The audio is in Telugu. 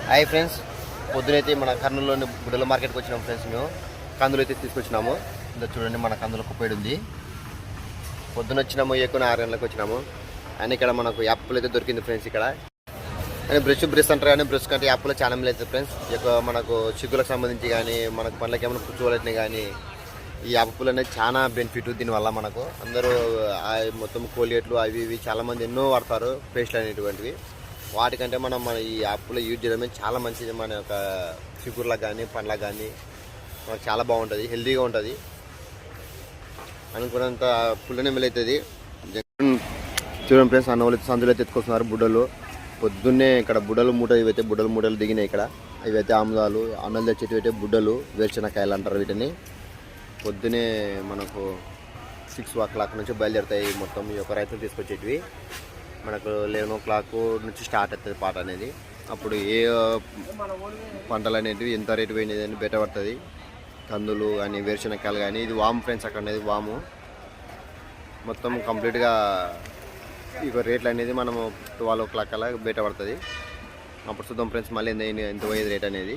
హాయ్ ఫ్రెండ్స్, పొద్దునైతే మన కర్నూలులోని బుడ్డల మార్కెట్కి వచ్చినాము ఫ్రెండ్స్. మేము కందులు అయితే తీసుకొచ్చినాము. ఇంత చూడండి, మన కందుల కుప్పేడు ఉంది. పొద్దున వచ్చినాము, ఎక్కువ 6 గంటలకు వచ్చినాము. అండ్ ఇక్కడ మనకు యాప్లు అయితే దొరికింది ఫ్రెండ్స్. ఇక్కడ అని బ్రష్ అంటారు, కానీ బ్రష్ కంటే యాప్లో చాలా లేదు ఫ్రెండ్స్. ఎక్కువ మనకు చిగులకు సంబంధించి కానీ మనకు పళ్ళకి ఏమైనా పుచ్చుకోవాలని కానీ ఈ యాప్లు అనేది చాలా బెనిఫిట్. దీనివల్ల మనకు అందరూ మొత్తం కోలిగేట్లు అవి ఇవి చాలామంది ఎన్నో వాడతారు, పేస్ట్లు అనేటువంటివి. వాటికంటే మనం మన ఈ యాప్లో యూజ్ చేయడమే చాలా మంచిది. మన యొక్క చిగుర్లకు కానీ పండ్లకు కానీ మనకు చాలా బాగుంటుంది, హెల్తీగా ఉంటుంది. అనుకున్నంత పుల్లనే మెలవుతుంది. చూడండి ఫ్రెండ్స్, అన్నవాళ్ళు సందులో అయితే ఎత్తుకొస్తున్నారు బుడ్డలు. పొద్దున్నే ఇక్కడ బుడ్డలు మూట ఇవైతే బుడ్డలు మూటలు దిగినాయి. ఇక్కడ ఇవైతే ఆముదాలు, అన్నలు తెచ్చేటివి అయితే బుడ్డలు, వేరుశనకాయలు అంటారు వీటిని. పొద్దునే మనకు 6 o'clock నుంచి బయలుదేరుతాయి మొత్తం ఈ యొక్క రైతులు తీసుకొచ్చేటివి. మనకు 11 o'clock నుంచి స్టార్ట్ అవుతుంది పాట అనేది. అప్పుడు ఏ పంటలు అనేటివి ఎంత రేటు పోయినది అని బెట పడుతుంది. కందులు కానీ వేరుశనకాయలు కానీ. ఇది వాము ఫ్రెండ్స్, అక్కడ అనేది వాము. మొత్తం కంప్లీట్గా ఇక రేట్లు అనేది మనము 12 o'clock అలా బయట పడుతుంది. అప్పుడు చూద్దాం ఫ్రెండ్స్ మళ్ళీ ఎంత పోయేది రేట్ అనేది.